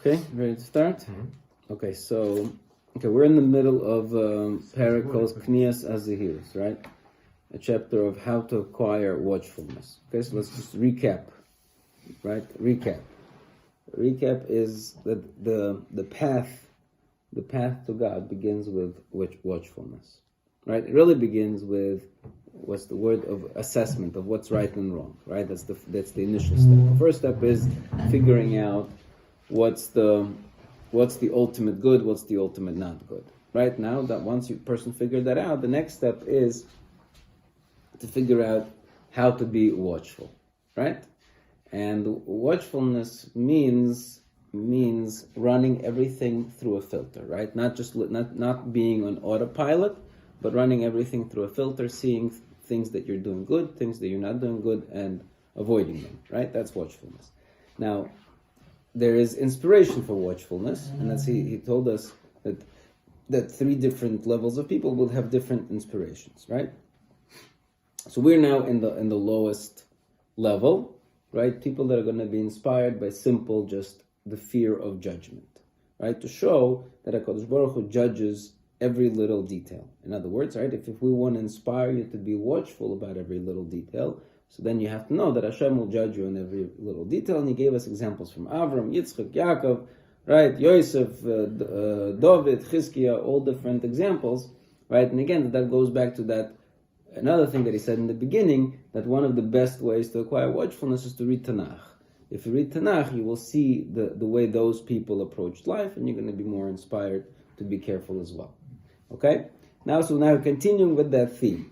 Okay, ready to start? Mm-hmm. Okay, we're in the middle of Perikos Knias Azihiris, right? A chapter of how to acquire watchfulness. Okay, so let's just recap, right? Recap is that the path to God begins with watchfulness, right? It really begins with what's the word of assessment of what's right and wrong, right? That's the initial step. The first step is figuring out what's the ultimate good, what's the ultimate not good. Right now, that once you person figured that out, the next step is to figure out how to be watchful, right? And watchfulness means running everything through a filter, right? Not being on autopilot, but running everything through a filter, seeing things that you're doing good, things that you're not doing good, and avoiding them, right? That's watchfulness. Now, there is inspiration for watchfulness, and that's he told us that three different levels of people will have different inspirations, right? So we're now in the lowest level, right? People that are going to be inspired by simple, just the fear of judgment, right? To show that HaKadosh Baruch Hu judges every little detail. In other words, right, if we want to inspire you to be watchful about every little detail, so then you have to know that Hashem will judge you in every little detail. And he gave us examples from Avram, Yitzchak, Yaakov, right, Yosef, David, Chizkiah, all different examples, right? And again, that goes back to that another thing that he said in the beginning, that one of the best ways to acquire watchfulness is to read Tanakh. If you read Tanakh, you will see the way those people approached life, and you're going to be more inspired to be careful as well. Okay? Now continuing with that theme,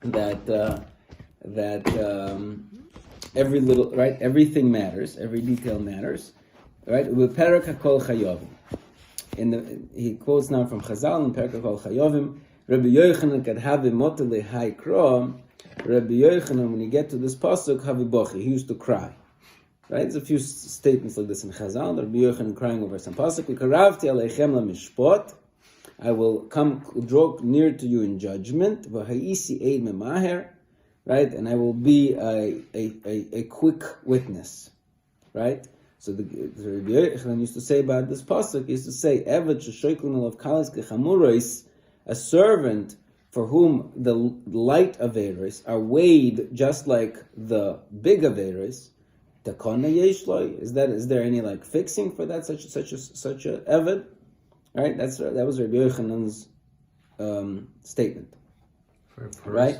that every little, right, everything matters, every detail matters, right? With Perak HaKol Chayovim. He quotes now from Chazal in Perak HaKol Chayovim, Rabbi Yochanan kad have motele hai kro. Rabbi Yochanan, when you get to this pasuk, havi bochi, he used to cry. Right? There's a few statements like this in Chazal. Rabbi Yochanan crying over some pasuk. V'karavti aleichem lamishpot. I will draw near to you in judgment. V'ha'isi eid memaher. Right? And I will be a quick witness. Right? So the Rabbi Yochanan used to say about this pasuk, he used to say, Evet sheshoiklun alav kalas kechamuros, a servant for whom the light averos are weighed just like the big averos. Takona yeshloi, is there any like fixing for that such a eved? Right? That was Rabbi Yochanan's statement. For a person right?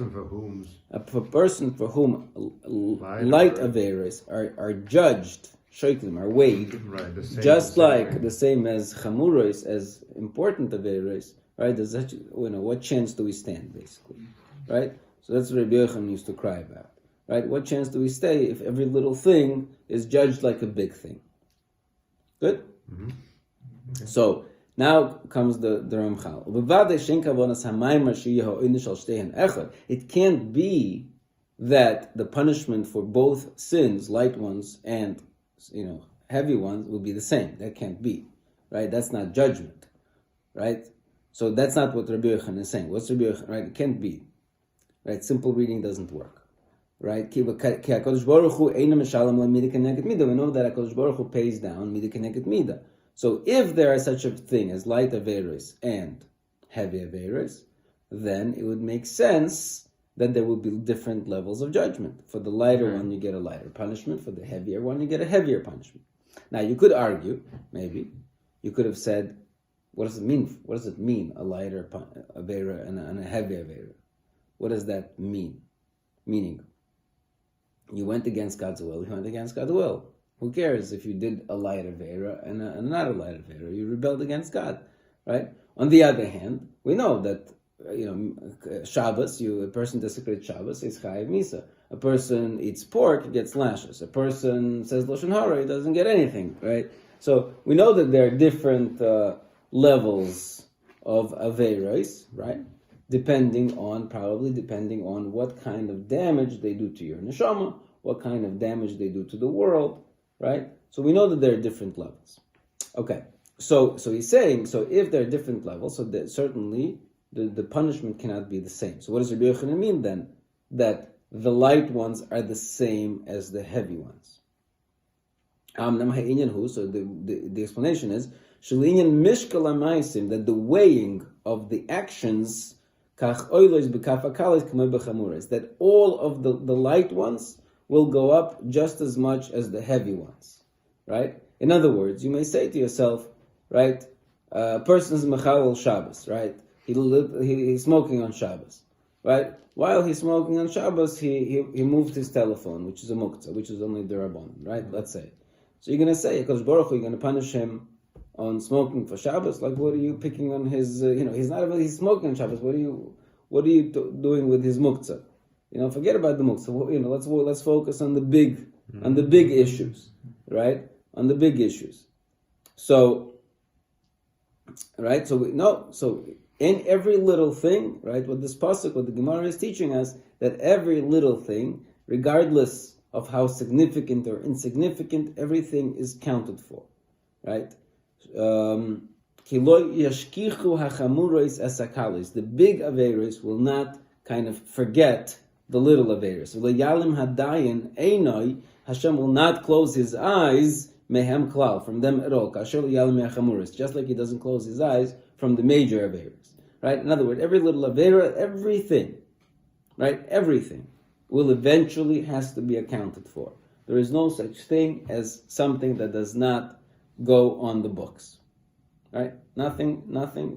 For a person for whom light averos are judged, shoiklim, are weighed, right, the same as chamuros, as important averos, right? There's such, what chance do we stand, basically, right? So that's what Rabbi Yochanan used to cry about. Right? What chance do we stay if every little thing is judged like a big thing? Good? Mm-hmm. Okay. So, now comes the Ramchal. It can't be that the punishment for both sins, light ones and heavy ones, will be the same. That can't be. Right? That's not judgment. Right? So that's not what Rabbi Yochanan is saying. What's Rabbi Yochanan? Right? It can't be. Right? Simple reading doesn't work. Right? We know that HaKadosh Baruch Hu pays down mida keneged mida. So if there is such a thing as light averos and heavy averos, then it would make sense that there would be different levels of judgment. For the lighter one, you get a lighter punishment. For the heavier one, you get a heavier punishment. Now, you could argue, maybe, you could have said, what does it mean? What does it mean, a lighter avera and a heavy avera? What does that mean? Meaning, you went against God's will. Who cares if you did a light avera and not a light avera? You rebelled against God, right? On the other hand, we know that Shabbos, a person desecrates Shabbos, is chayiv misa. A person eats pork, he gets lashes. A person says lashon hara, he doesn't get anything, right? So we know that there are different levels of averos, right? Depending on what kind of damage they do to your neshama, what kind of damage they do to the world, right? So we know that there are different levels. Okay, so he's saying, so if there are different levels, so that certainly the punishment cannot be the same. So what does Rabbi Yochanan mean then? That the light ones are the same as the heavy ones. So the explanation is that the weighing of the actions, that all of the light ones will go up just as much as the heavy ones, right? In other words, you may say to yourself, right, a person is mechalel Shabbos, right? He's smoking on Shabbos, right? While he's smoking on Shabbos, he moved his telephone, which is a muktzah, which is only the Rabbanon, right? Let's say. So you're going to say, Hakadosh Baruch Hu, you're going to punish him on smoking for Shabbos? Like, what are you picking on his? He's smoking on Shabbos. What are you doing with his muktzah? Forget about the muktzah. Let's focus on the big issues, right? On the big issues. So, right? So in every little thing, right? What the Gemara is teaching us, that every little thing, regardless of how significant or insignificant, everything is counted for, right? The big averos will not kind of forget the little averos. Hashem will not close his eyes mehem klal, from them at all. Just like he doesn't close his eyes from the major averos, right? In other words, every little avera, everything, right? Everything will eventually has to be accounted for. There is no such thing as something that does not go on the books, right? Nothing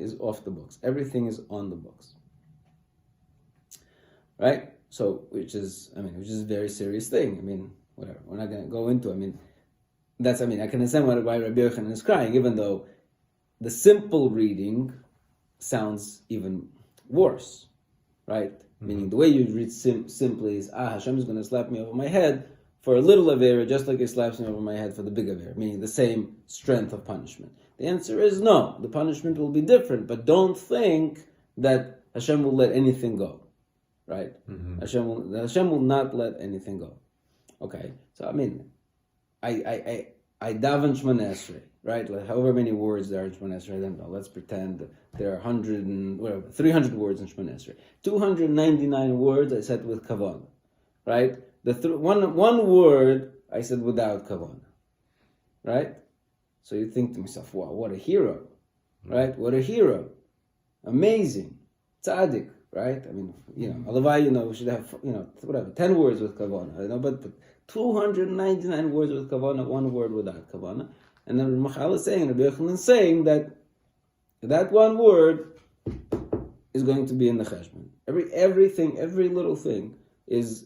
is off the books. Everything is on the books, right? So, which is a very serious thing. Whatever. We're not going to go into. I can understand why Rabbi Yochanan is crying, even though the simple reading sounds even worse, right? Meaning the way you read simply is, Hashem is going to slap me over my head for a little avera, just like he slaps me over my head for the big avera, meaning the same strength of punishment. The answer is no. The punishment will be different, but don't think that Hashem will let anything go, right? Mm-hmm. Hashem will not let anything go. Okay, so I daven Shmoneh Esrei, right? Like however many words there are in Shmoneh Esrei, I don't know. Let's pretend there are 300 words in Shmoneh Esrei. 299 words I said with kavanah, right? One word I said without kavanah, right? So you think to myself, wow, what a hero, right? What a hero, amazing, tzaddik, right? Alavai, we should have 10 words with kavanah, but 299 words with kavanah, one word without kavanah. And then Rabbi Yochanan is saying that one word is going to be in the cheshbon. Everything, every little thing is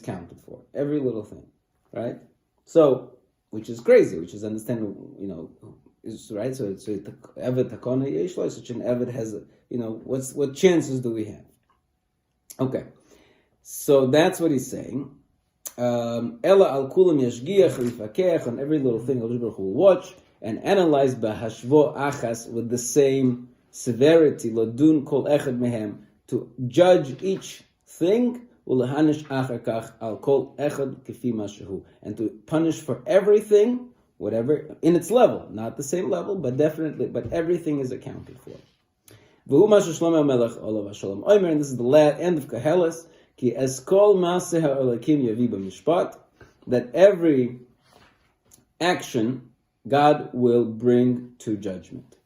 counted for. Every little thing, right? So, which is crazy, which is understandable, is right. So Eved Takona Yeshlo, such an Eved has, what chances do we have? Okay, so that's what he's saying. Ella al kulam yashgiach v'yifakech, on every little thing Hakadosh Baruch Hu will watch and analyze b'hashvo achas, with the same severity, lodun kol echad mehem, to judge each thing, ulehanish achar kach al kol echad kefi mashehu, and to punish for everything, whatever in its level, not the same level, but everything is accounted for. V'hu mashu Shlomo Melech olav hashalom omer, and this is the end of Koheles. Ki eskol maaseh ha'olakim yavi b'mishpat, that every action God will bring to judgment.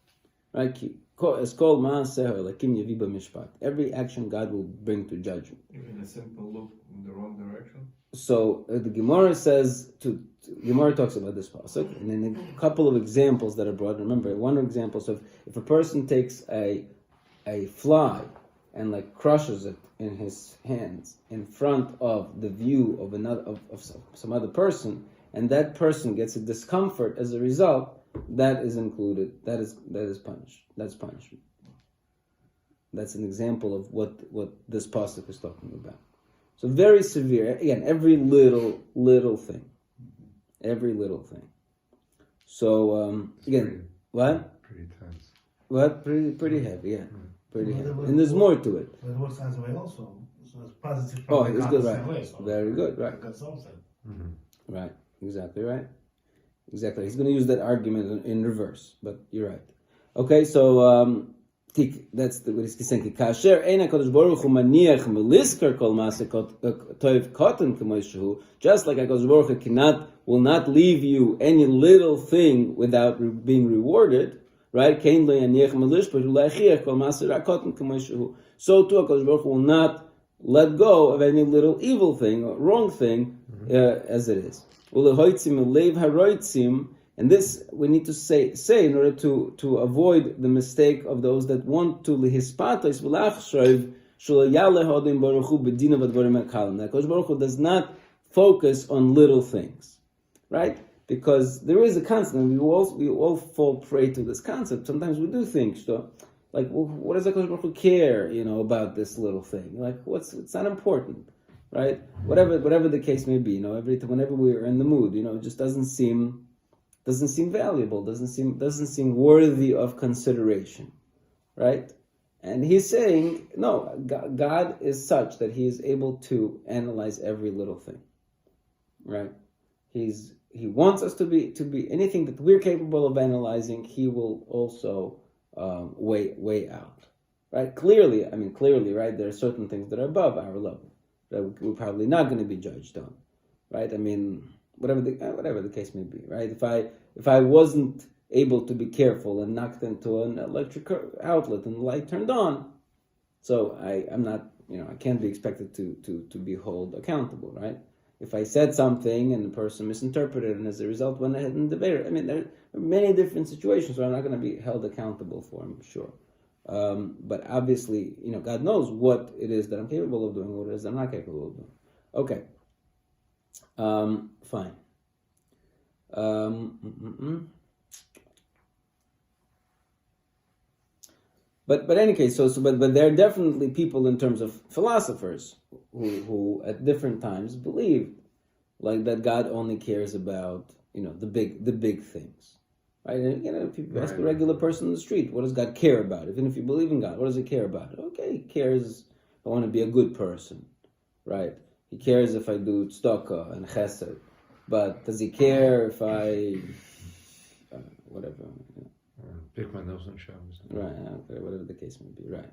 Right? Ki eskol maaseh ha'olakim yavi b'mishpat. Every action God will bring to judgment. Even a simple look in the wrong direction. So the Gemara Gemara talks about this pasuk, and then a couple of examples that are brought. Remember, one example: so if a person takes a fly and crushes it in his hands in front of the view of some other person, and that person gets a discomfort as a result, that is included. That is punished. That's punishment. That's an example of what this pasuk is talking about. So very severe. Again, every little thing. Every little thing. So again, what? Pretty tense. What? Pretty heavy, yeah. Pretty heavy. And there's more to it. But it works as way also. So it's positive. Oh, it's good, right? Way, so very good, right? Mm-hmm. Right. Exactly right. Exactly. He's going to use that argument in reverse, but you're right. Okay, so That's what he's saying. Kasher ein HaKadosh Baruch Hu maniach melisker kol maaseh toiv katan k'mo. Just like HaKadosh Baruch Hu will not leave you any little thing without being rewarded, right? Kein lo yaniach melishper u'leichiach kol maaseh rakotan k'mo. So too HaKadosh Baruch Hu will not let go of any little evil thing or wrong thing as it is. Ulehoitzim uleiv haroitzim. And this we need to say in order to avoid the mistake of those that want to lihispatos v'lachshoiv shuliyale hodim baruch hu bedina v'dvarim hakalim. That Kodesh Baruch Hu does not focus on little things, right? Because there is a concept, and we all fall prey to this concept. Sometimes we do think, like, well, what does Kodesh Baruch Hu care, about this little thing? Like, it's not important, right? Whatever the case may be, whenever we are in the mood, it just doesn't seem valuable, doesn't seem worthy of consideration, right? And he's saying, no, God is such that he is able to analyze every little thing, right? He wants us to be anything that we're capable of analyzing. He will also weigh out, right? Clearly, right? There are certain things that are above our level that we're probably not going to be judged on, right? Whatever the case may be, right? If I wasn't able to be careful and knocked into an electric outlet and the light turned on, so I'm not, I can't be expected to be held accountable, right? If I said something and the person misinterpreted and as a result went ahead and debated, there are many different situations where I'm not going to be held accountable for, I'm sure. But obviously, God knows what it is that I'm capable of doing, what it is that I'm not capable of doing. Okay. Fine. But any case, but there are definitely people in terms of philosophers who at different times believe like that God only cares about the big things, right? And, if you ask a regular person on the street, what does God care about? Even if you believe in God, what does He care about? Okay, He cares. I want to be a good person, right? He cares if I do tzedakah and chesed, but does He care if I whatever? Pick my nose and Shabbos. Right. Okay. Whatever the case may be. Right.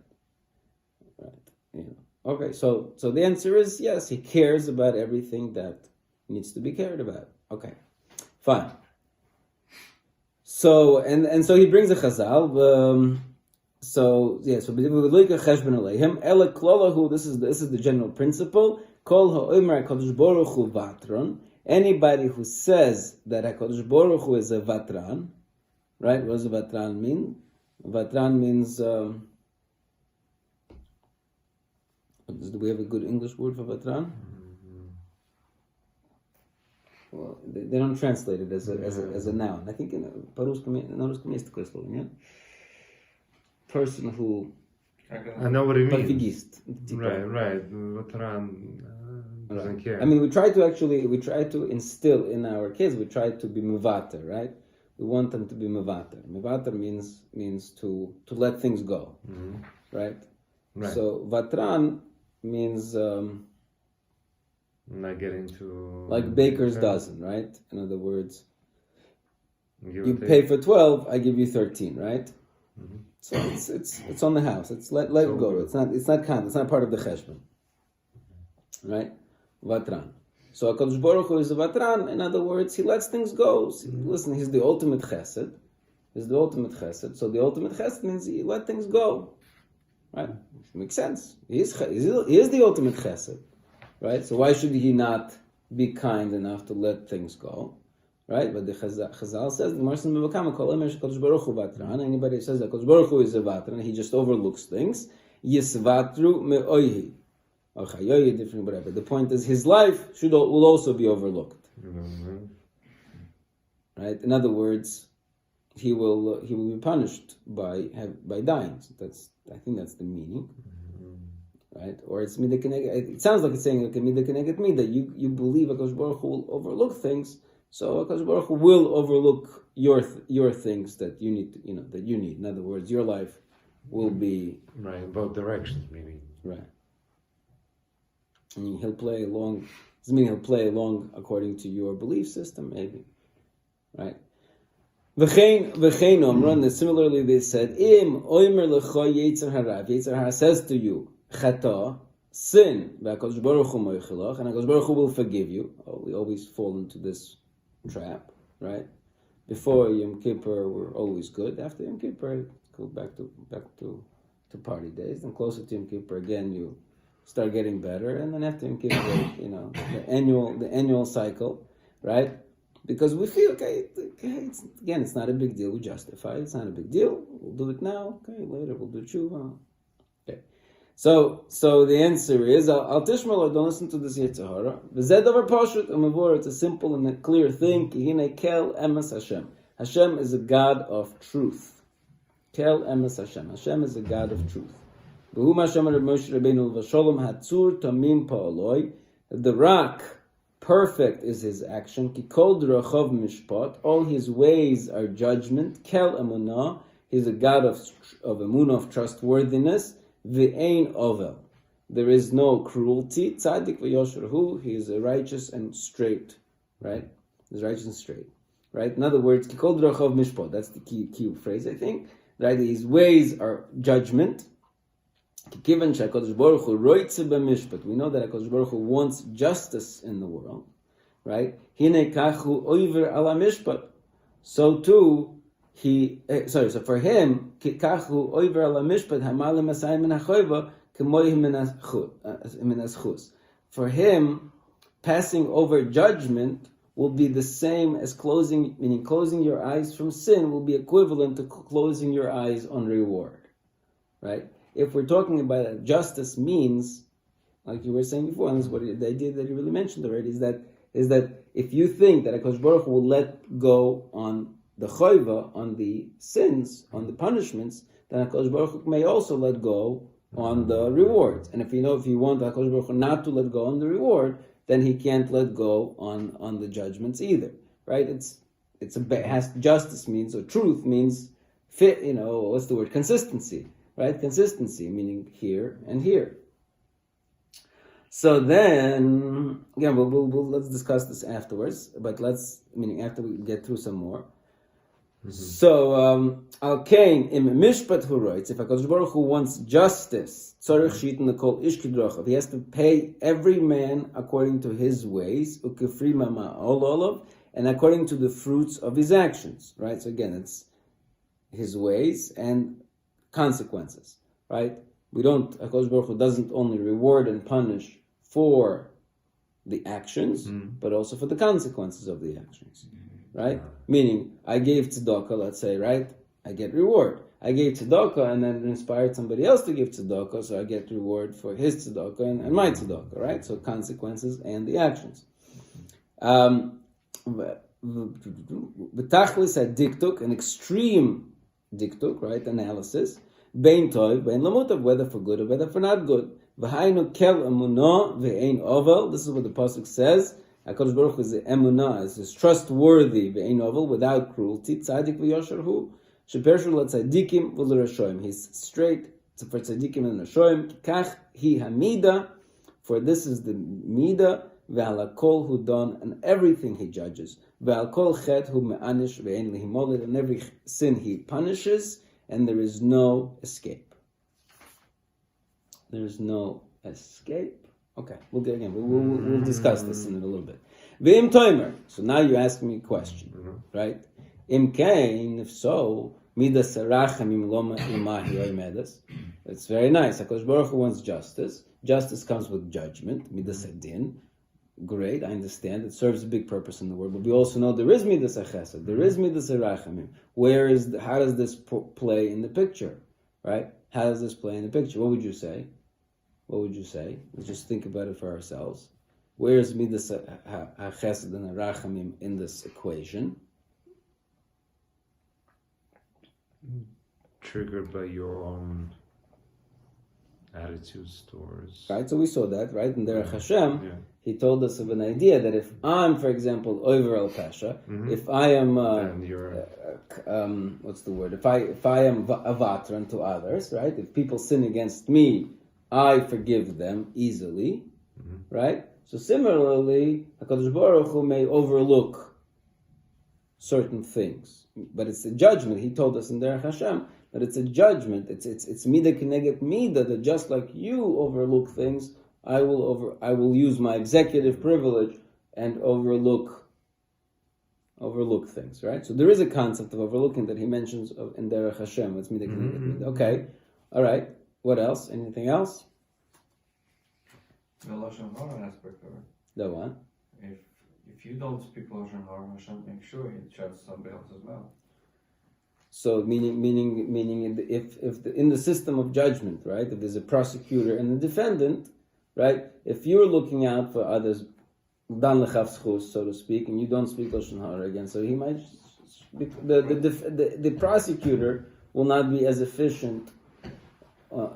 Okay. So the answer is yes. He cares about everything that needs to be cared about. Okay. Fine. So and so he brings a chazal. So this is the general principle. Kol ha'omer HaKadosh Baruch Hu vatron. Anybody who says that HaKadosh Baruch Hu is a vatran, right? What does a vatran mean? Vatran means. Do we have a good English word for vatran? Mm-hmm. Well, they don't translate it as a noun. I think по-русски есть такое слово, нет? Person who. I know what it means. Пофигист. Right. Vatran doesn't care. We try to instill in our kids. We try to be mevater, right? We want them to be mevater. Mevater means to let things go, right? So vatran means not getting to like baker's dozen, right? In other words, you pay for 12, I give you 13, right? Mm-hmm. So it's on the house. It's let it go. Good. It's not part of the cheshbon, right? Vatran. So HaKadosh Baruch Hu is a vatran. In other words, He lets things go. Listen, He's the ultimate chesed. So the ultimate chesed means He let things go, right? Makes sense. He is the ultimate chesed, right? So why should He not be kind enough to let things go? Right, but the Chazal says the Marsan Mevakam Kol Emer Shekadosh Baruch Hu Vatran. Anybody who says that Kadosh Baruch Hu is a Vatran, He just overlooks things. Yisvatru me'oihi, or chayoyi, different whatever. The point is, his life will also be overlooked. Right. In other words, he will be punished by dying. So I think that's the meaning. Right, or it's midah keneged. It sounds like it's saying like midah keneged me, that you believe Kadosh Baruch Hu will overlook things. So HaKadosh Baruch Hu will overlook your things that you need, that you need. In other words, your life will be right in both directions, meaning right. And He'll play along. Doesn't mean He'll play along according to your belief system, maybe, right? V'chein omron, and similarly they said, Im oimer lecho yetzer hara, if yetzer hara says to you, chata, sin, v'HaKadosh Baruch Hu moichelach, and HaKadosh Baruch Hu will forgive you. Oh, we always fall into this trap, right? Before Yom Kippur, we're always good. After Yom Kippur, go back to party days. And closer to Yom Kippur, again, you start getting better. And then after Yom Kippur, the annual cycle, right? Because we feel, okay, it's not a big deal. We justify it. It's not a big deal. We'll do it now. Okay, later we'll do tshuva. Okay. So the answer is, Al Tishmal, don't listen to this Yetzirah. V'zed davar pashut u'mavur, it's a simple and a clear thing. Ki hinei kel emes Hashem. Hashem is a God of truth. Kel emes Hashem. Hashem is a God of truth. V'hu Hashem Reb Moshe Rabbeinu v'sholom hatzur tamim pa'oloi. The rock, perfect is his action. Ki kol drachov mishpat. All his ways are judgment. Kel emunah. He's a God of emunah, of trustworthiness. V'ein ovel. There is no cruelty. Tzaddik v'yosher hu. He is righteous and straight. Right? He's righteous and straight. Right? In other words, kikol drachov mishpat. That's the key phrase, I think. Right? His ways are judgment. Given HaKadosh Baruch Hu roitze b'mishpat. We know that HaKadosh Baruch Hu wants justice in the world. Right? Hine kachu oiver ala mishpat. So too, so for him, kachu oiver ala mishpat hamalim asayim min hachoyva kemoyim min aschus. For him, passing over judgment will be the same as closing your eyes from sin will be equivalent to closing your eyes on reward. Right? If we're talking about that, justice means, like you were saying before, and this is what the idea that you really mentioned already, is that if you think that HaKadosh Baruch Hu will let go on the choiva, on the sins, on the punishments, then HaKadosh Baruch Hu may also let go on the rewards. And if you want HaKadosh Baruch Hu not to let go on the reward, then he can't let go on the judgments either. Right? Justice means, or truth means, what's the word? Consistency. Right? Consistency, meaning here and here. So then, again, we'll let's discuss this afterwards, but after we get through some more. Mm-hmm. So, al kain im mishpat hu roitz, if HaKadosh Baruch Hu wants justice, tzorich shiten l'kol ish kidrochav, he has to pay every man according to his ways, ukefri mama ololov, and according to the fruits of his actions. Right? So again, it's his ways and consequences, right? HaKadosh Baruch Hu doesn't only reward and punish for the actions, but also for the consequences of the actions, right? Meaning, I gave tzedakah, let's say, right? I get reward. I gave tzedakah and then it inspired somebody else to give tzedakah, so I get reward for his tzedakah and my tzedakah, right? So consequences and the actions. B'tachlis diktuk, an extreme diktuk, right? Analysis. Bein toiv, bein lamutav, whether for good or whether for not good. V'hainu kel emunah ve'ein ovel. This is what the pasuk says. HaKadosh Baruch Hu is the emunah, is trustworthy ve'ein ovel, without cruelty. Tzaddik v'yosher hu. Shepershu l'tzadikim v'l'rashoim. He's straight for tzadikim and rashoim. Kach hi hamida. For this is the mida. Ve'al kol hu don, and everything he judges. Ve'al kol chet hu me'anish ve'ein lihimolet, and every sin he punishes, and there is no escape. There is no escape. Okay, we'll discuss this in a little bit. V'im toimer. So now you ask me a question, right? Im kain, if so, midas sarachamim loma imahi oimedas. It's very nice. HaKadosh Baruch Hu wants justice. Justice comes with judgment. Midas adin. Great, I understand. It serves a big purpose in the world, but we also know there is midas chesed, there is midas rachamim. How does this play in the picture, right? How does this play in the picture? What would you say? Let's just think about it for ourselves. Where is midas chesed and rachamim in this equation? Triggered by your own attitudes towards. Right, so we saw that, right? And Derech Hashem, he told us of an idea that if I'm, for example, over al pasha, if I am, what's the word? If I am avatran to others, right? If people sin against me, I forgive them easily, right? So similarly, HaKadosh Baruch Hu may overlook certain things. But it's a judgment. He told us in Derech Hashem that it's a judgment. It's mida keneged mida, that just like you overlook things, I will use my executive privilege and overlook things, right? So there is a concept of overlooking that he mentions in Derech Hashem. It's mida keneged mida. Okay, all right. What else? Anything else? The Lashon Hara aspect of it. The what? If you don't speak Lashon Hara, Hashem makes sure He shuts somebody else's mouth. So meaning if in the system of judgment, right? If there's a prosecutor and a defendant, right? If you're looking out for others, dan lechav zchus, so to speak, and you don't speak Lashon Hara again, so he might the prosecutor will not be as efficient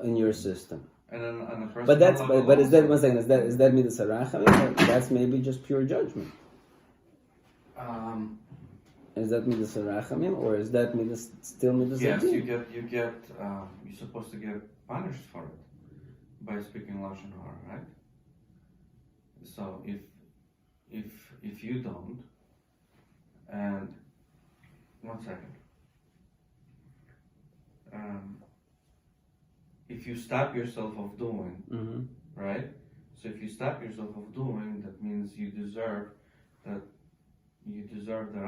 in your system. And then on the But is that one second? Is that midas harachamim? That's maybe just pure judgment. Is that midas harachamim, or is that still midas? Yes, adin? you're supposed to get punished for it by speaking Lashon Hara, right? So if you don't, and 1 second, if you stop yourself of doing, right? So if you stop yourself of doing, that means you deserve the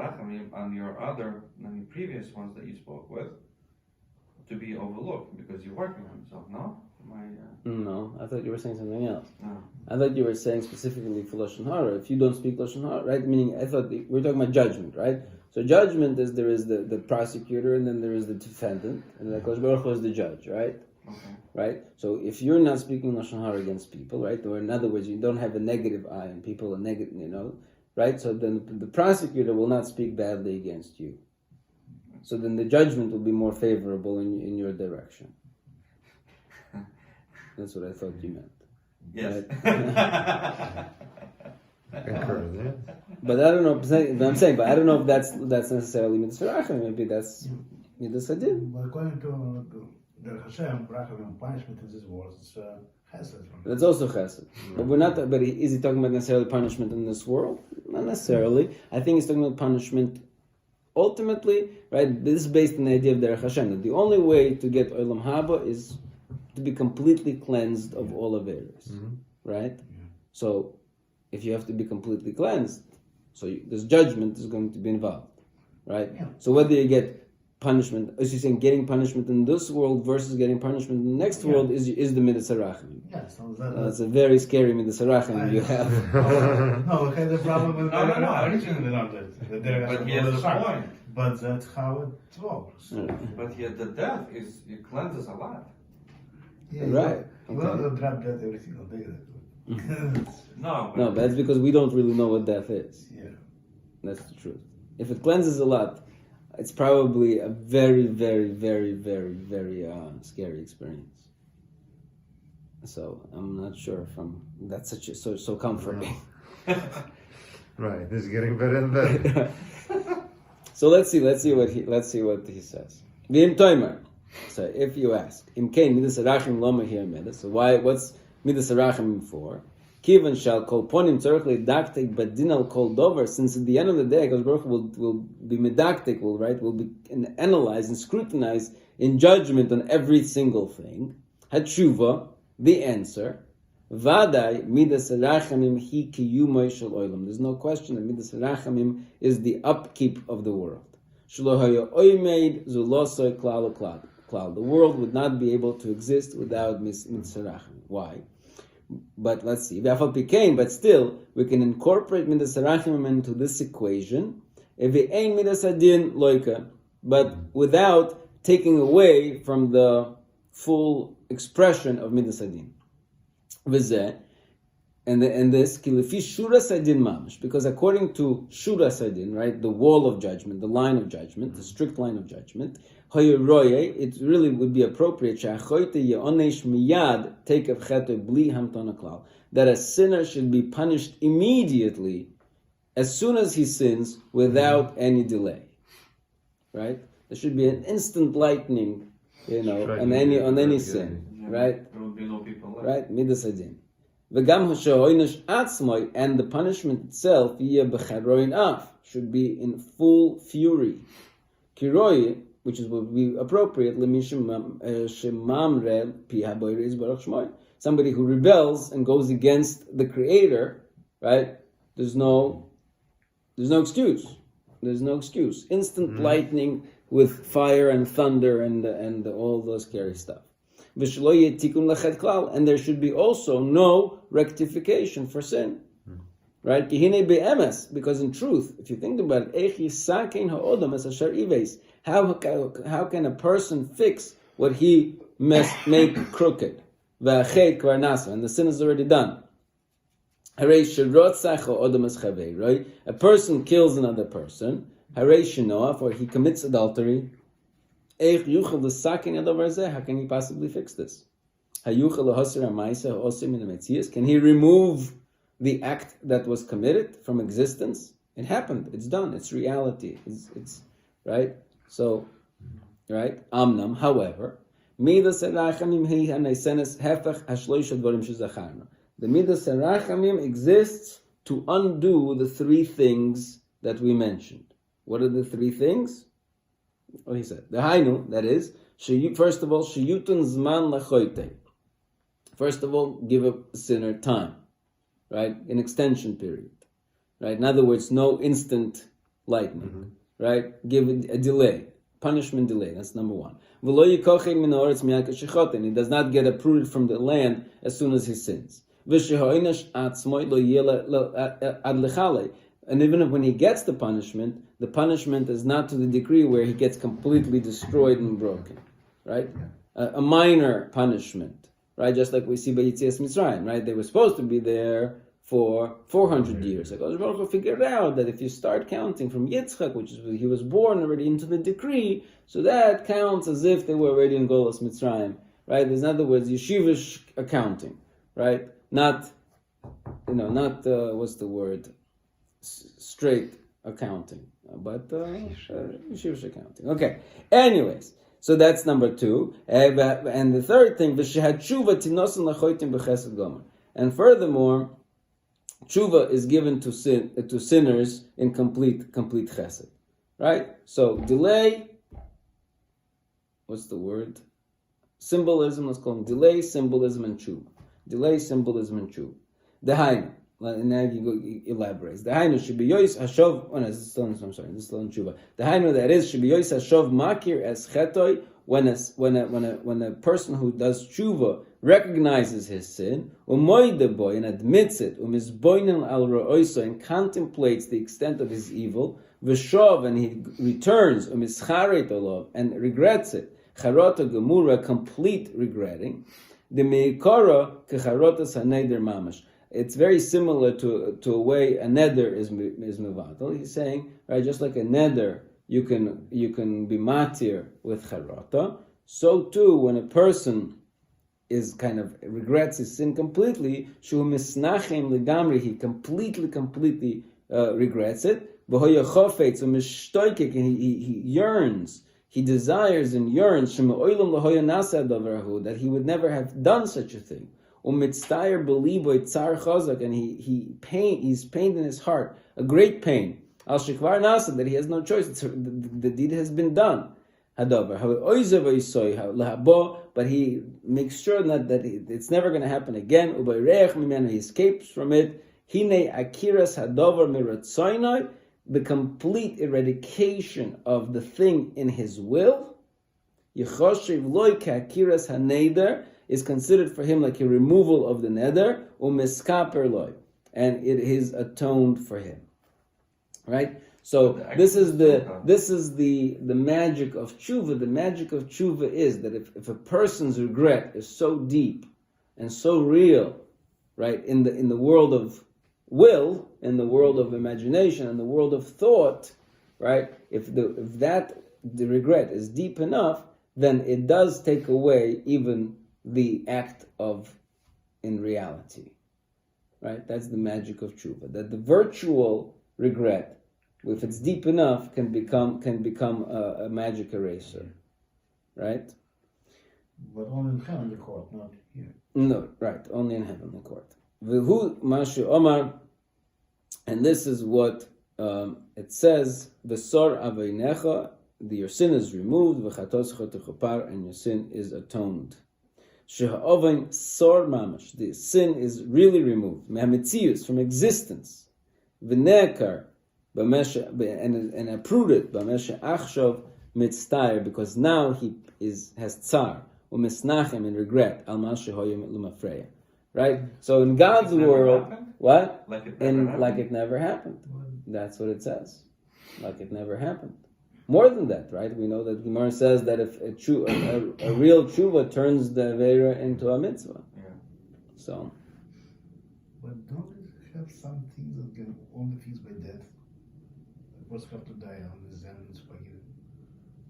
rachamim on your previous ones that you spoke with to be overlooked because you're working on yourself. No, No, I thought you were saying something else. No. I thought you were saying specifically for Lashon Hara. If you don't speak Lashon Hara, right? Meaning, I thought we're talking about judgment, right? So judgment is there is the prosecutor and then there is the defendant, and the Kodesh Baruch Hu is the judge, right? Okay. Right? So if you're not speaking Lashon Hara against people, right? Or in other words, you don't have a negative eye on people, a negative, right? So then the prosecutor will not speak badly against you. So then the judgment will be more favorable in your direction. That's what I thought you meant. Yes. But I don't know. But I'm saying, but I don't know if that's necessarily midas harachamim. Maybe that's midas adin. But according to the Hashem, rachamim, punishment in this world, it's chesed. That's also chesed. But we're not. But is he talking about necessarily punishment in this world? Not necessarily. I think he's talking about punishment. Ultimately, right? This is based on the idea of Derech Hashem. That the only way to get olam haba is to be completely cleansed of all averos, right? Yeah. So, if you have to be completely cleansed, so this judgment is going to be involved, right? Yeah. So whether you get punishment, as you're saying, getting punishment in this world versus getting punishment in the next world is the midas harachamim. Yes, That's a very scary midas harachamim you have. No, okay, the problem with originally not that. But here's the point. But that's how it works. But yet the death it cleanses a lot. Yeah, right. You don't drop death every single day. No, but that's because we don't really know what death is. Yeah. That's the truth. If it cleanses a lot, it's probably a very, very, very, very, very scary experience. So I'm not sure if that's so comforting. Right, this is getting better and better. So let's see what he says. V'im toimer. So if you ask, Im kein midas harachamim lo mehir midas. So what's midas harachamim for? Kivan shall kol ponim tzarich leidaktik badin al kol dover. Since at the end of the day, Kodesh Baruch Hu will be medaktik, will be analyzed and scrutinized in judgment on every single thing. Hatshuva, the answer. Vadai midas harachamim hi kiyumoy shel olam. There's no question that midas harachamim is the upkeep of the world. Shelo haya oimeid zulosoi klal klal. The world would not be able to exist without midas harachamim. Why? But let's see. But still, we can incorporate midas harachamim into this equation. If it ain't midas adin loika, but without taking away from the full expression of midas adin. V'zeh, and this kilefi shuras adin mamish, because according to shuras adin, right, the wall of judgment, the line of judgment, the strict line of judgment, it really would be appropriate that a sinner should be punished immediately as soon as he sins without any delay. Right? There should be an instant lightning, on any sin. Right? There would be no people left. Right? Midas adin. V'gam ha'she'oinish atzmoi, and the punishment itself, yeh b'charoin af, should be in full fury. Kiroi, which is would be appropriate, somebody who rebels and goes against the Creator, right? There's no excuse. There's no excuse. Instant lightning with fire and thunder and all the scary stuff. And there should be also no rectification for sin. Right? Because in truth, if you think about it, how can a person fix what he make crooked? And the sin is already done. Right? A person kills another person, or he commits adultery. How can he possibly fix this? Can he remove the act that was committed from existence? It happened. It's done. It's reality. It's right. So, right. Amnam. However, midas harachamim the midas harachamim exists to undo the three things that we mentioned. What are the three things? Oh, he said the hainu. That is, first of all, sheyutun zman lachoyte. First of all, give a sinner time. Right, an extension period, right? In other words, no instant lightning, right? Give it a delay, punishment delay. That's number one. And he does not get uprooted from the land as soon as he sins. And even when he gets the punishment is not to the degree where he gets completely destroyed and broken, right? A minor punishment. Right, just like we see by Yitzias Mitzrayim, right? They were supposed to be there for 400 years. Like Baruch Hu figured out that if you start counting from Yitzchak, which is he was born already into the decree, so that counts as if they were already in Golos Mitzrayim, right? There's, in other words, yeshivish accounting, right? Not what's the word? Straight accounting, but yeshivish accounting. Okay. Anyways. So that's number two. And the third thing, and furthermore, tshuva is given to sinners in complete chesed. Right? So delay, what's the word? Symbolism, let's call them delay, symbolism, and tshuva. Delay, symbolism, and tshuva. Dehainu. And now he elaborates. Dehainu should be yois hashov. Oh no, this is still in tshuva. Dehainu, that is, should be yois hashov makir as chetoi, when a person who does tshuva recognizes his sin, umoide boy, and admits it, umizboinen al ro'oiso, and contemplates the extent of his evil, v'shov, and he returns, umizcharet olav, and regrets it, charota gemura, complete regretting, the meikara kecharotas haneder mamash. It's very similar to a way a neder is mevatel. He's saying, right, just like a neder, you can be matir with charata. So too, when a person is kind of regrets his sin completely, shu misnachem legamri, he completely regrets it. V'hoya chofetz u'mishtoikik, and he yearns, he desires and yearns sheme'olam lahoya nasa davarahu, that he would never have done such a thing. Umitztayer beliboy tsar chazak, and he's pained in his heart, a great pain. Al shekvar nasa, that he has no choice. The deed has been done. Hadavar, but he makes sure that it's never going to happen again. He escapes from it. Hine akiras hadavar miratzaynai, the complete eradication of the thing in his will. Yechoshev loy ka'akiras haneder, is considered for him like a removal of the neder, umeskaper loy, and it is atoned for him. Right? So this is the magic of tshuva. The magic of tshuva is that if a person's regret is so deep and so real, right, in the world of will, in the world of imagination, in the world of thought, right, if the regret is deep enough, then it does take away even the act of in reality, right? That's the magic of tshuva. That the virtual regret, if it's deep enough, can become a magic eraser, right? But only in heaven the court, not here. No, right? Only in heavenly court. V'hu mashu omar, and this is what it says: V'sor aveinecha, your sin is removed, v'chatoscha techupar, and your sin is atoned. Shehaovein sor mamash, the sin is really removed. Mehametzius, from existence. V'nekar, and uprooted, b'mesha achshov mitztair, because now he has tsar, u'misnachem, in regret, al ma shehoyim lumafreya. Right? So in God's world, what? Like it never happened. That's what it says. Like it never happened. More than that, right? We know that Gemara says that if a real tshuva turns the Aveira into a mitzvah. Yeah. So. But don't it have some things that can only fix by death? The person have to die on the Zen and spaghetti.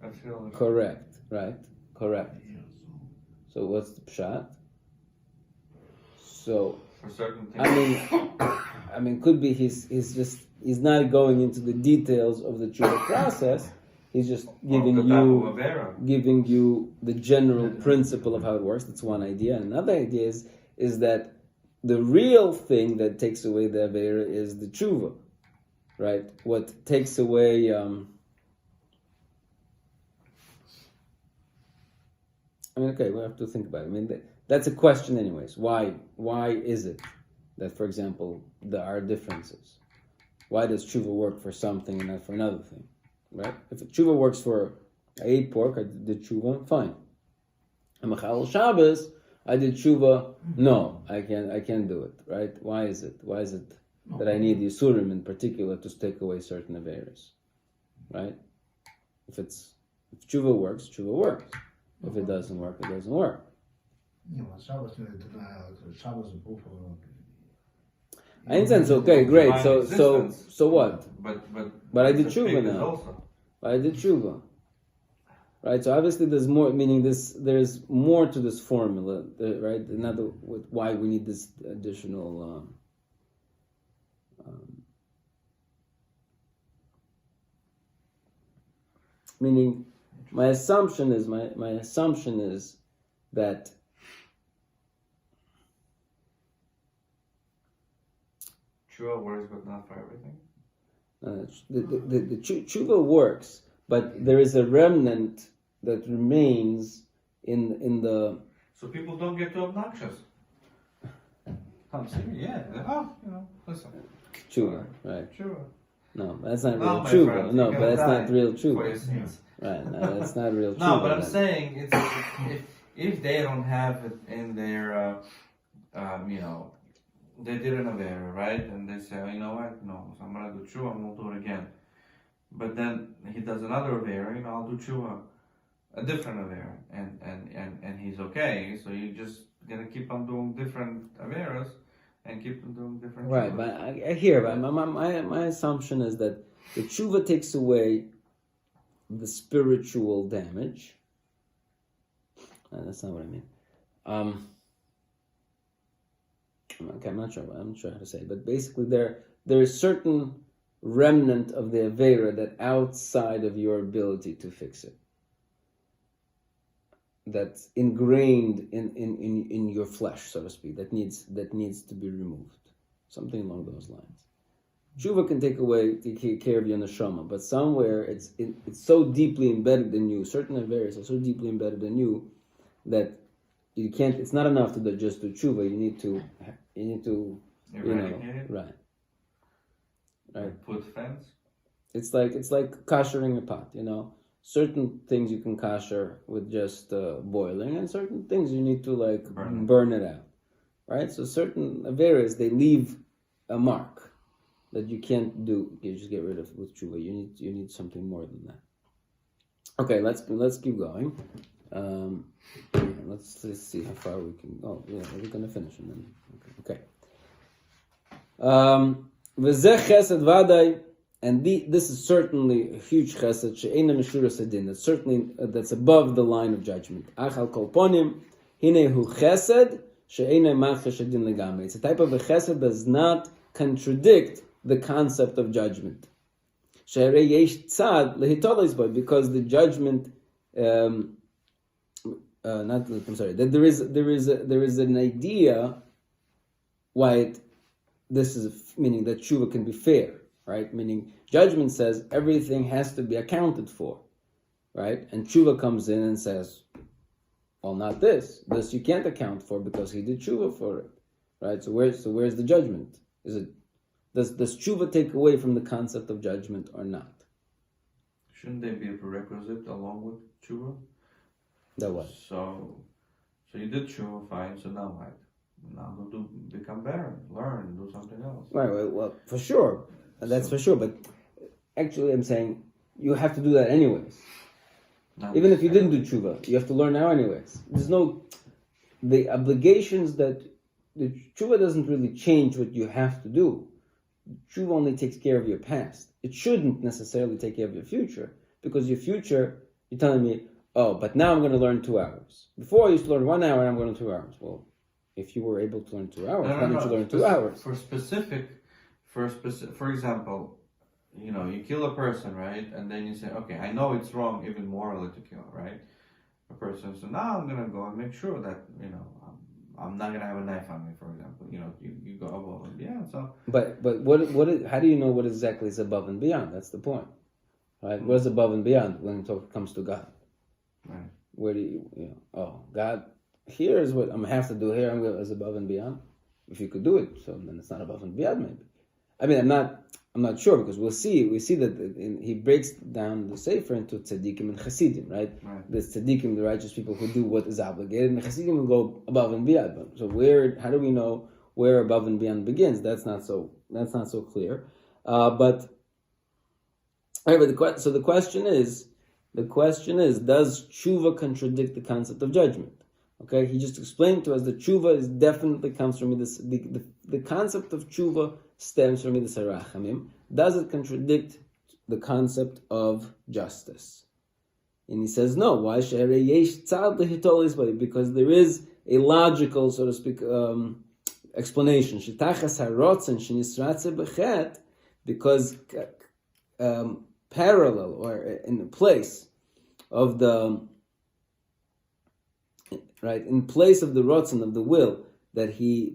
I feel like Correct, right? Correct. Yeah, So what's the pshat? So, for certain things. I mean, could be he's not going into the details of the tshuva process. He's just giving you the general principle of how it works. That's one idea. Another idea is that the real thing that takes away the Aveira is the tshuva, right? What takes away okay, we have to think about it. I mean, that's a question anyways. Why is it that, for example, there are differences? Why does tshuva work for something and not for another thing? Right? If tshuva works for, I ate pork, I did tshuva, fine. I'm a Chal Shabbos, I did tshuva, no, I can't do it, right? Why is it that I need Yisurim in particular to take away certain Aveiros? Right? If tshuva works, tshuva works. If it doesn't work, it doesn't work. Shabbos is Shabbos is proof of. I understand. So okay, great. So what? But I did it's a tshuva pig now. also. But I did tshuva. Right. So obviously there's more. Meaning there's more to this formula. Right. Another why we need this additional. Meaning, my assumption is that Tshuva works, but not for everything. the tshuva works, but there is a remnant that remains in the. So people don't get too obnoxious. Come see me, yeah. Listen. Tshuva, right? Tshuva. No, that's not No, real my tshuva. friend, No, you're but gonna that's die not real for tshuva. your sins. Right, no, that's not real tshuva. No, but I'm then. saying it's if they don't have it in their, they did an Avera, right? And they say, oh, you know what? No, so I'm gonna do tshuva, I won't do it again. But then he does another Avera, I'll do tshuva, a different Avera, and he's okay. So you're just gonna keep on doing different Averas and keep on doing different. Right, tshuvas. but I hear. But my assumption is that the tshuva takes away the spiritual damage. That's not what I mean. Okay, I'm not sure how to say it, but basically there is certain remnant of the Avera that outside of your ability to fix it. That's ingrained in your flesh, so to speak. That needs to be removed. Something along those lines. Tshuva can take care of your neshama, but somewhere it's so deeply embedded in you. Certain Averas are so deeply embedded in you that you can't. It's not enough to just do tshuva. You need to Eradicate it? right. Put fence. It's like koshering a pot. Certain things you can kosher with just boiling, and certain things you need to burn it out. Right. So certain Averas, they leave a mark that you can't do. You just get rid of with tshuva. You need something more than that. Okay, let's keep going. Let's see how far we can go. Yeah, we're gonna finish and then okay. V'zeh chesed vaday, and this is certainly a huge chesed she'ena mishuras hadin. That's above the line of judgment. Achal kol ponim hine hu chesed she'ena machesh hadin legamri. It's a type of a chesed that does not contradict the concept of judgment. She'erei yesh tzad lehitolis boy, because the judgment. That there is an idea this is meaning that tshuva can be fair, right? Meaning judgment says everything has to be accounted for, right? And tshuva comes in and says, well, not this. This you can't account for because he did tshuva for it, right? So where's the judgment? Does tshuva take away from the concept of judgment or not? Shouldn't they be a prerequisite along with tshuva? That what? So you did tshuva, fine. So now what? Now go become better, learn, do something else. Right. Well, for sure, that's for sure. But actually, I'm saying you have to do that anyways. Even if you didn't do tshuva, you have to learn now anyways. The obligations that the tshuva doesn't really change what you have to do. Tshuva only takes care of your past. It shouldn't necessarily take care of your future, because your future, you're telling me, oh, but now I'm going to learn 2 hours. Before I used to learn 1 hour, and I'm going to 2 hours. Well, if you were able to learn 2 hours, why don't you learn 2 hours? For example, you kill a person, right? And then you say, okay, I know it's wrong, even morally, to kill, right? A person. So now I'm gonna go and make sure that I'm not gonna have a knife on me, for example. You go above and beyond. So. But how do you know what exactly is above and beyond? That's the point, right? What is above and beyond when it comes to God? Right. Where do you God? Here is what I'm gonna have to do. Here is above and beyond. If you could do it, so then it's not above and beyond, maybe. I mean, I'm not sure, because we see that he breaks down the Sefer into tzaddikim and chassidim, right? The tzaddikim, the righteous people who do what is obligated, and the chassidim will go above and beyond. So how do we know where above and beyond begins? That's not so clear. But the question is, does tshuva contradict the concept of judgment? Okay, he just explained to us that tshuva definitely comes from this. The concept of tshuva stems from this harachamim. Does it contradict the concept of justice? And he says no. Why? Because there is a logical, so to speak, explanation. Because parallel or in the place of the in place of the rotzen, of the will that he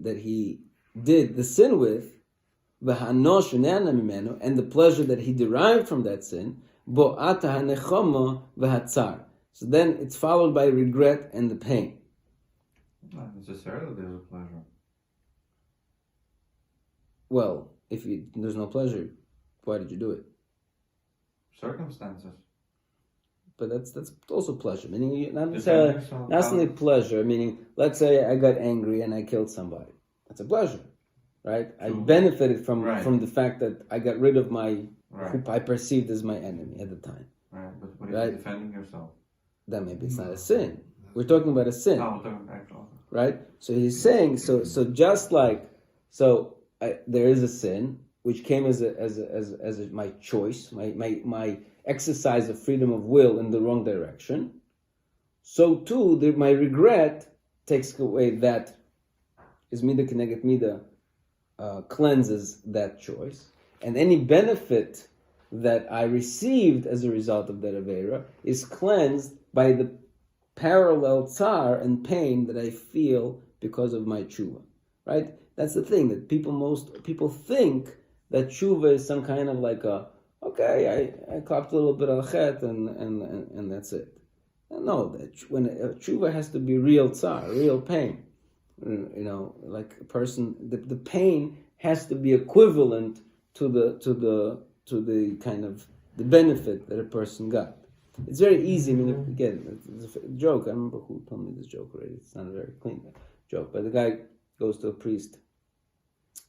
did the sin with, and the pleasure that he derived from that sin, so then it's followed by regret and the pain. Not necessarily there's a pleasure. Well, if there's no pleasure, why did you do it? Circumstances. But that's also pleasure, meaning not necessarily pleasure, meaning let's say I got angry and I killed somebody. That's a pleasure, right? I benefited from the fact that I got rid of who I perceived as my enemy at the time. Right, but what if you're defending yourself? Then maybe it's not a sin. We're talking about a sin. No, we're talking about actual. Right? So he's saying, so just like, there is a sin, which came as my choice, my exercise of freedom of will in the wrong direction. So too, my regret takes away that, is mida keneged mida, cleanses that choice. And any benefit that I received as a result of that avera is cleansed by the parallel tsar and pain that I feel because of my tshuva. Right? That's the thing, that people think that tshuva is some kind of like I clapped a little bit of chet and that's it. No, when tshuva has to be real tsar, real pain. Like a person, the pain has to be equivalent to the kind of the benefit that a person got. It's very easy. I mean, again, it's a joke. I remember who told me this joke already. It's not a very clean joke, but the guy goes to a priest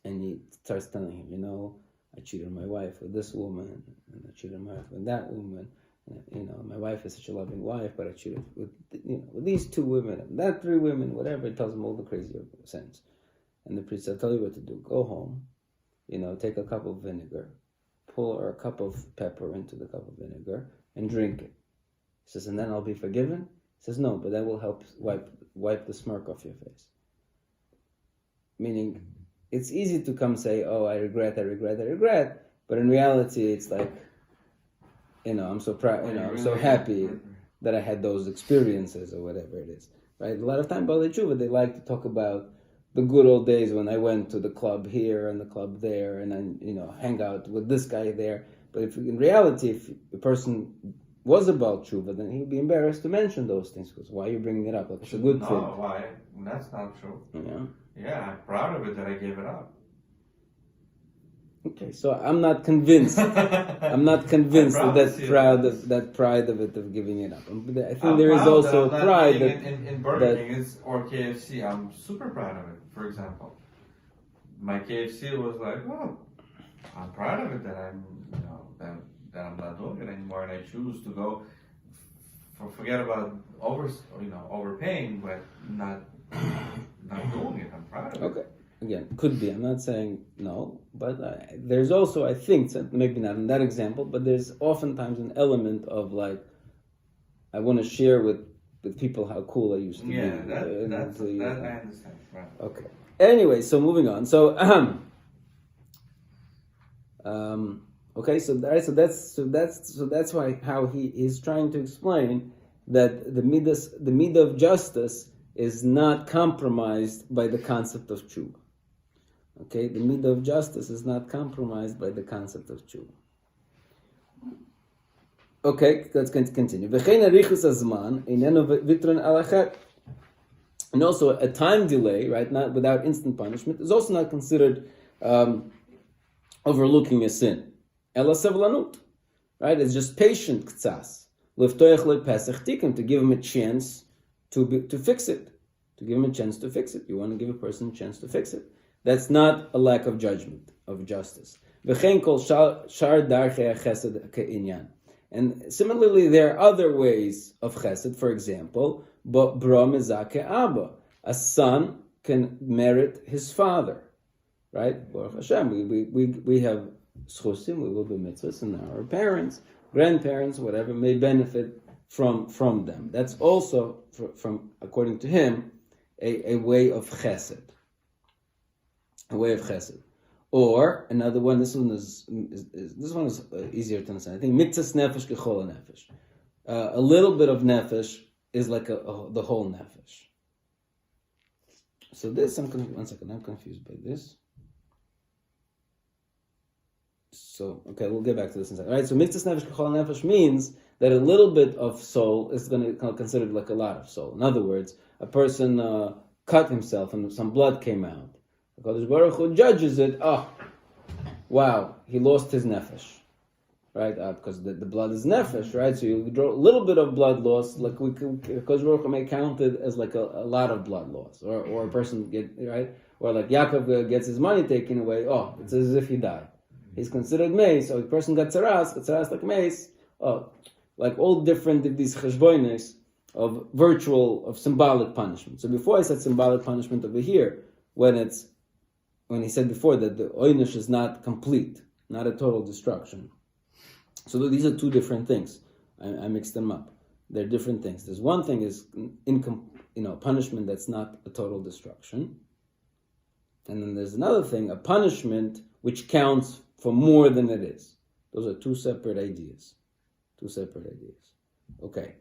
and he starts telling him, I cheated on my wife with this woman, and I cheated on my wife with that woman. My wife is such a loving wife, but I cheated with these 2 women, and that 3 women, whatever. It tells him all the crazy sense. And the priest said, I'll tell you what to do. Go home, take a cup of vinegar, pour a cup of pepper into the cup of vinegar, and drink it. He says, and then I'll be forgiven? He says, no, but that will help wipe the smirk off your face. Meaning, it's easy to come say, oh, I regret, but in reality, it's like, I'm so proud, I'm so happy that I had those experiences or whatever it is, right? A lot of time, Baalei Tshuva, they like to talk about the good old days when I went to the club here and the club there, and I hang out with this guy there. But if in reality, if a person was about tshuva, then he would be embarrassed to mention those things. Because why are you bringing it up? Like it's a good thing. No, why? That's not true. Yeah. Yeah, I'm proud of it that I gave it up. Okay, so I'm not convinced. I'm not convinced I'm proud that to see that pride of it of giving it up. I think I'm there is proud also that I'm not pride eating that in Burger King or KFC. I'm super proud of it. For example, my KFC was like, oh, I'm proud of it that I'm that I'm not doing it anymore, and I choose to go. Forget about overpaying, but not doing it. I'm proud of it. okay. Again, could be. I'm not saying no, but there's also, I think, maybe not in that example, but there's oftentimes an element of like, I want to share with people how cool I used to be. Yeah, that I understand. Right. Okay. Anyway, so moving on. So, okay. So that's why how he is trying to explain that the midah of justice is not compromised by the concept of tshuva. Okay, the midah of justice is not compromised by the concept of tshuva. Okay, let's continue. And also a time delay, right, not without instant punishment, is also not considered overlooking a sin. Ela sevlanut, right? It's just patient ktsas. Liftoich le pesach tikkun, to give him a chance to fix it. To give him a chance to fix it. You want to give a person a chance to fix it. That's not a lack of judgment, of justice. V'chein kol shar darchei chesed ke'inyan. And similarly, there are other ways of chesed. For example, bra mezake abba. A son can merit his father, right? Baruch Hashem, we have schusim, we will do mitzvahs, and our parents, grandparents, whatever, may benefit from them. That's also, from according to him, a way of chesed. A way of chesed. Or another one. This one is easier to understand. I think mitzvahs nefesh kechol nefesh. A little bit of nefesh is like the whole nefesh. So this, one second, I'm confused by this. So okay, we'll get back to this in a second. All right. So mitzvahs nefesh kechol nefesh means that a little bit of soul is going to be considered like a lot of soul. In other words, a person cut himself and some blood came out. Kadosh Baruch Hu judges it. Oh, wow, he lost his nefesh, right? Because the blood is nefesh, right? So you draw a little bit of blood loss, like Kadosh Baruch Hu may count it as like a lot of blood loss, or a person get right, or like Yaakov gets his money taken away. Oh, it's as if he died. He's considered mace. So a person got tzaras like mace. Oh, like all different these cheshbonis of symbolic punishment. So before I said symbolic punishment over here, when he said before that the oynish is not complete, not a total destruction. So these are two different things. I mixed them up. They're different things. There's one thing is punishment that's not a total destruction. And then there's another thing, a punishment which counts for more than it is. Those are two separate ideas. Okay.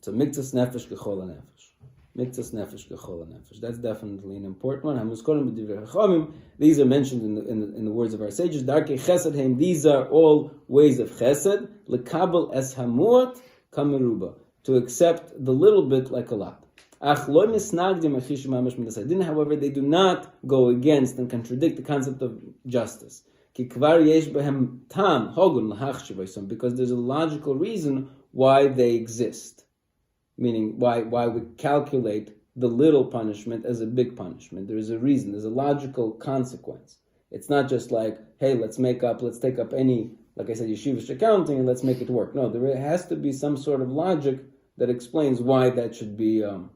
So mitzvahs nefesh kechol nefesh. Mitzvahs nefesh kechol nefesh. That's definitely an important one. These are mentioned in the words of our sages. Darkei chesed heim. These are all ways of chesed. Lekabel es hamuat kameruba. To accept the little bit like a lot. However, they do not go against and contradict the concept of justice. Because there's a logical reason why they exist. Meaning, why we calculate the little punishment as a big punishment. There is a reason, there's a logical consequence. It's not just like, hey, let's take up any, like I said, yeshivish accounting and let's make it work. No, there has to be some sort of logic that explains why that should be the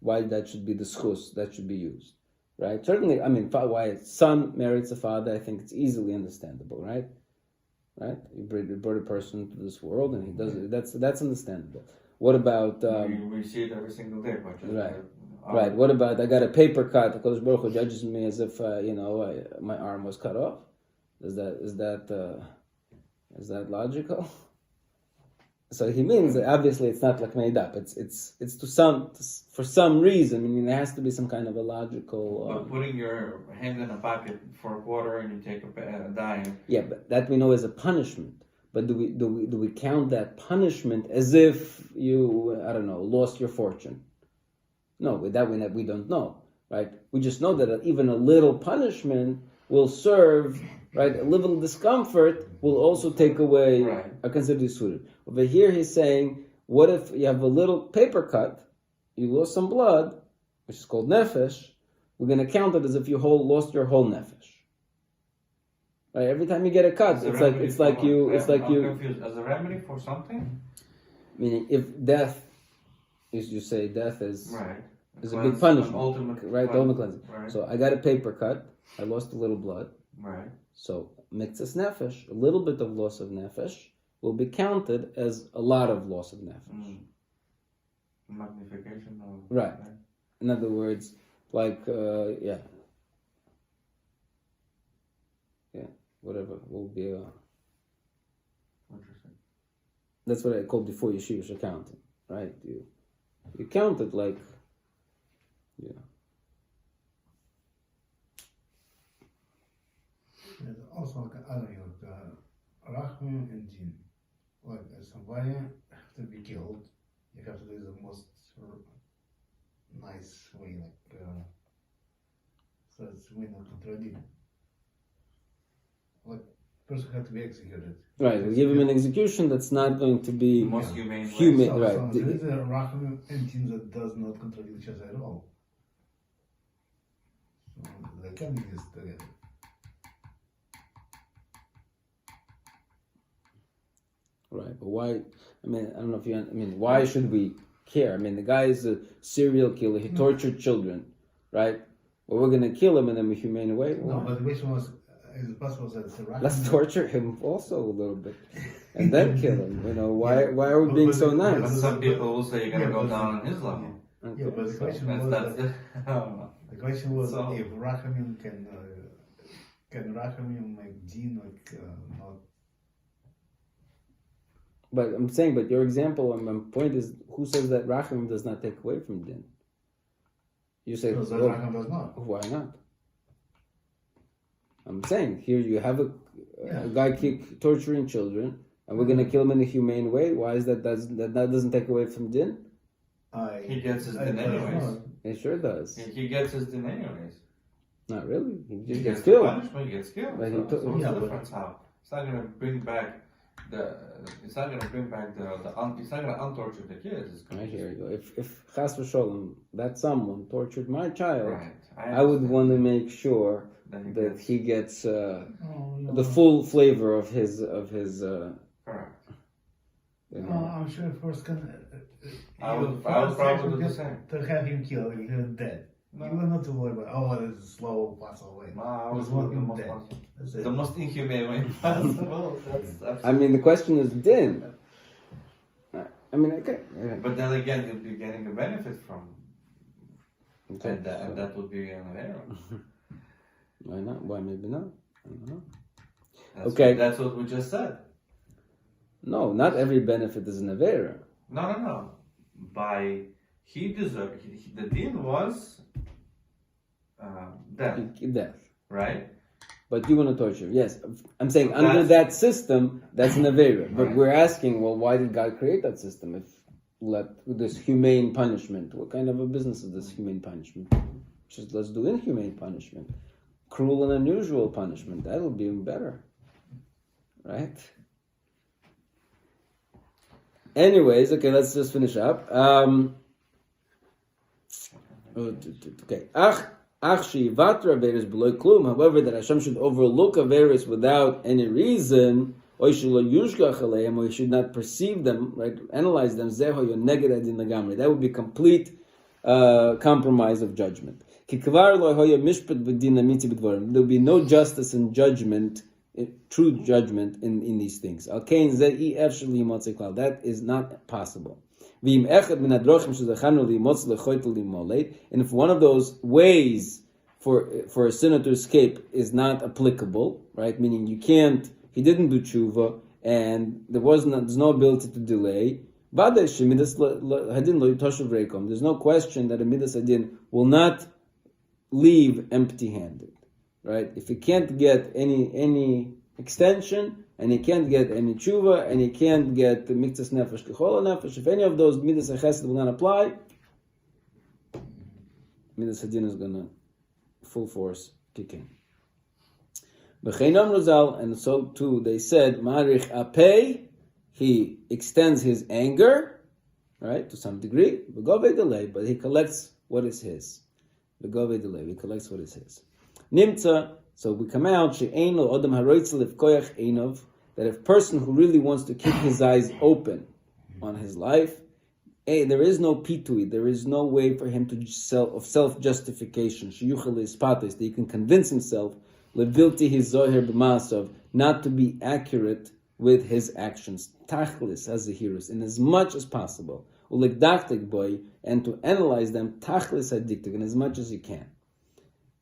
schus that should be used. Right? Certainly, why a son merits a father, I think it's easily understandable, right? Right? You brought a person into this world and he does it. That's understandable. What about... we see it every single day. Right. What about, I got a paper cut, Kadosh Baruch Hu judges me as if, my arm was cut off? Is that logical? So he means that obviously it's not like made up. It's for some reason. I mean, there has to be some kind of a logical. But putting your hand in a pocket for a quarter and you take a dime. Yeah, but that we know is a punishment. But do we count that punishment as if you, I don't know, lost your fortune? No, with that we don't know, right? We just know that even a little punishment will serve, right? A little discomfort will also take away a considered suitor. Over here he's saying, what if you have a little paper cut, you lost some blood, which is called nefesh, we're going to count it as if you lost your whole nefesh. Right? Every time you get a cut, it's like you. Confused. As a remedy for something? Meaning, if death, as you say, death is a big An punishment, ultimate right? The ultimate cleansing. Right. So I got a paper cut, I lost a little blood. Right. So mitzvahs nefesh, a little bit of loss of nefesh, will be counted as a lot of loss of nefesh. Magnification of... Right. In other words, like, whatever will be Interesting. that's what I called before yeshivish accounting, right? You count it like, There's also like other Rachman and Jin. Like somebody have to be killed, you have to do the most nice way, like so it's way not contradict. Like person had to be executed. right, we give him an execution that's not going to be The most humane way. human, right? So there is a Rachman and Jin that does not contradict each other at all. So they can exist together. Right, but why? I mean, I don't know if you. I mean, why should we care? I mean, the guy is a serial killer. He tortured children, right? Well, we're gonna kill him in a humane way. No, but the question was, is it possible that it's a Rachman? Let's torture him also a little bit, and then kill him. Why are we being so nice? Some people will say you're gonna go down on his level. Okay, Yeah, but the so- question was That's that, I don't know. the question was So- if Rachamim can Rachamim make Jin like not. But I'm saying, but your example, and my point is, who says that Rachamim does not take away from din? You say, Because well, Racham does not. why not? I'm saying here you have a guy torturing children, and we're going to kill him in a humane way. Why is that? That doesn't take away from din? He gets his din anyways. It sure does. He gets his din anyways. Not really. He just He gets the killed. punishment, he gets killed. But he So took- what's yeah, the but- difference? How? It's not gonna bring back it's not gonna bring back it's not gonna untorture the kids. It's gonna I hear you. If Chas v'sholem, that someone tortured my child, Right. I would want to make sure That that he gets Oh, the full flavor of his correct. I'm sure first can. I would probably do the same. To have him killed, him dead. No. You will not to worry about, this is slow, pass away. No, I Just would want do the him most dead. possible. That's it. The most inhumane way possible. That's I mean, the question is din. I mean, okay. But then again, you'll be getting the benefit from, Okay, and that would be an error. Why not? Why maybe not? I don't know. Okay, that's what we just said. No, not every benefit is an avera. No. He deserved. The din was death, Death. right? But you want to torture. Yes. I'm saying So under that's- that system, that's an avera. But Right. we're asking, well, why did God create that system? If this humane punishment, what kind of a business is this humane punishment? Just let's do inhumane punishment. Cruel and unusual punishment. That'll be even better. Right? Anyways, okay, let's just finish up. Okay. However, that Hashem should overlook Averis without any reason, or he should not perceive them, right? Analyze them. That would be complete compromise of judgment. There will be no justice and judgment, true judgment in these things. That is not possible. And if one of those ways for a sinner to escape is not applicable, right? Meaning he didn't do tshuva, and there's no ability to delay. There's no question that a midas hadin will not leave empty-handed, right? If he can't get any extension, and he can't get any tshuva, and he can't get the miktas nefesh kechol nefesh, if any of those midas chesed will not apply, midas hadin is gonna full force kick in. And so too they said, Marich apei, he extends his anger, right, to some degree, but he collects what is his. He collects what is his. Nimtza, so we come out, that if person who really wants to keep his eyes open on his life, there is no pitui, there is no way for him to self-justification, that he can convince himself, levilti his zoher b'masav, not to be accurate with his actions, tachlis as a heroes, in as much as possible, ulikdaktik boy, and to analyze them, tachlis hadiktik, in as much as you can,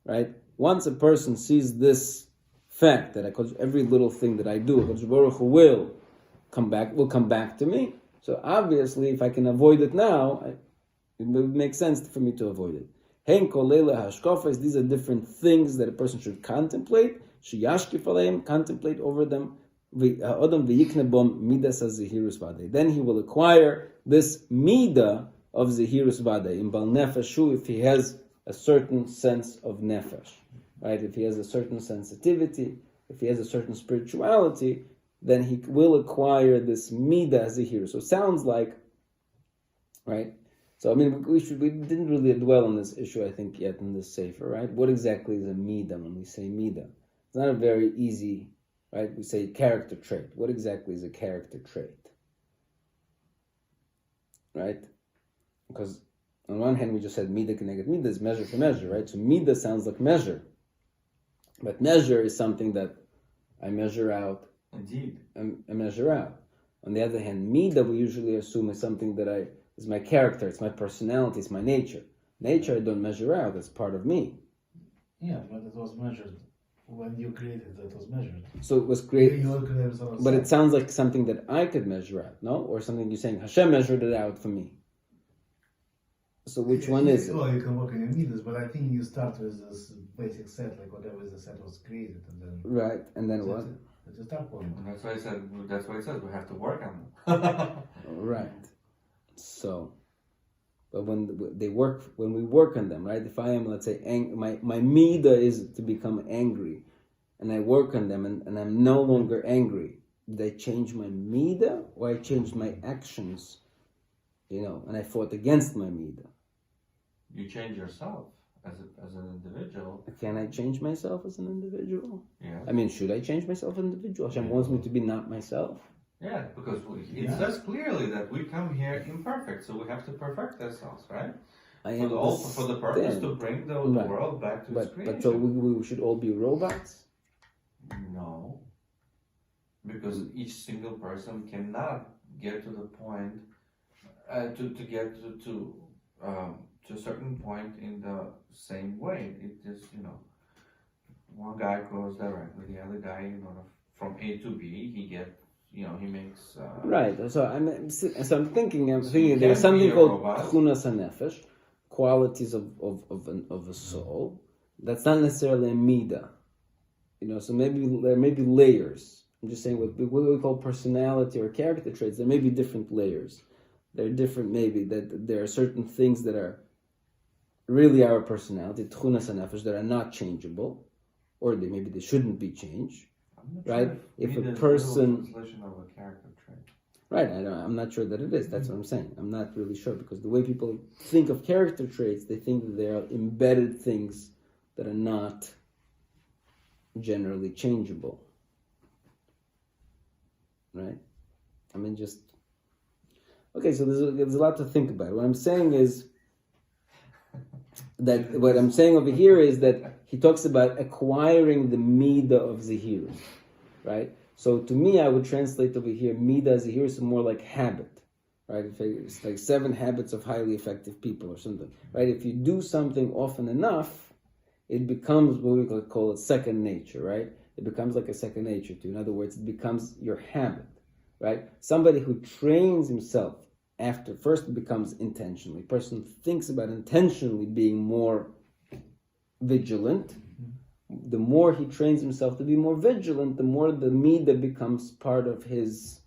right? Once a person sees this fact that every little thing that I do, HaKadosh Baruch Hu will come back to me. So obviously, if I can avoid it now, it would make sense for me to avoid it. Hein kolela hashkofas, these are different things that a person should contemplate. Sheyashkif aleim, contemplate over them. Then he will acquire this midah of zehirus vade in bal nefeshu, if he has a certain sense of nefesh, right? If he has a certain sensitivity, if he has a certain spirituality, then he will acquire this midah zehirus. So it sounds like, right? So I mean, we didn't really dwell on this issue, I think, yet in this sefer, right? What exactly is a midah when we say midah? It's not a very easy. Right? We say character trait. What exactly is a character trait? Right? Because on one hand we just said midah connected midah is measure for measure, right? So midah sounds like measure. But measure is something that I measure out. Indeed. I measure out. On the other hand, midah we usually assume is something that is my character, it's my personality, it's my nature. Nature I don't measure out, it's part of me. Yeah, but it was measured. When you created it was measured. So it was created, You but it sounds like something that I could measure out, no? Or something you're saying, Hashem measured it out for me. So which one is it? Well, you can work in your meters, but I think you start with this basic set, like whatever the set was created, and then... Right, and then what? It's a start point. And that's why it says we have to work on them. Right. So, but when we work on them, right? If I am, let's say, my midah is to become angry, and I work on them, and I'm no longer angry, did I change my midah, or I changed my actions, and I fought against my midah? You change yourself as an individual. Can I change myself as an individual? Yeah. I mean, should I change myself as an individual? Hashem wants me to be not myself. Yeah, because it says clearly that we come here imperfect, so we have to perfect ourselves, right? For the purpose to bring the world back to its creation. But so we should all be robots? No, because each single person cannot get to the point to get to a certain point in the same way. It just one guy goes directly, the other guy from A to B he gets. He makes... Right, so I'm thinking there's something called tchunas hanefesh, qualities of a soul. That's not necessarily a midah. So maybe there may be layers. I'm just saying what we call personality or character traits, there may be different layers. They're different, maybe, that there are certain things that are really our personality, tchunas hanefesh, that are not changeable, or maybe they shouldn't be changed. Right? If a person... Translation of a character trait. Right, I'm not sure that it is. That's what I'm saying. I'm not really sure, because the way people think of character traits, they think that they are embedded things that are not generally changeable. Right? I mean, just... Okay, so there's a lot to think about. What I'm saying is that... What I'm saying over here is that he talks about acquiring the midah of zehirus, right? So to me, I would translate over here, midah zehirus is more like habit, right? It's like 7 habits of highly effective people or something, right? If you do something often enough, it becomes what we call it second nature, right? It becomes like a second nature to you. In other words, it becomes your habit. right? Somebody who trains himself after first becomes intentionally. A person thinks about intentionally being more vigilant. The more he trains himself to be more vigilant, the more the midah becomes part of his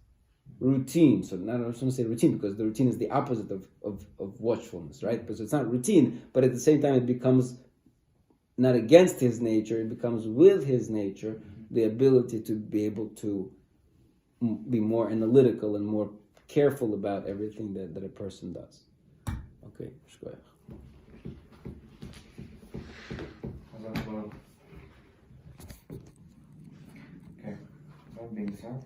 routine. So not I don't want to say routine, because the routine is the opposite of watchfulness, right? Because it's not routine, but at the same time it becomes not against his nature, it becomes with his nature, the ability to be able to be more analytical and more careful about everything that a person does. Okay, shkoyach. Okay, that being said,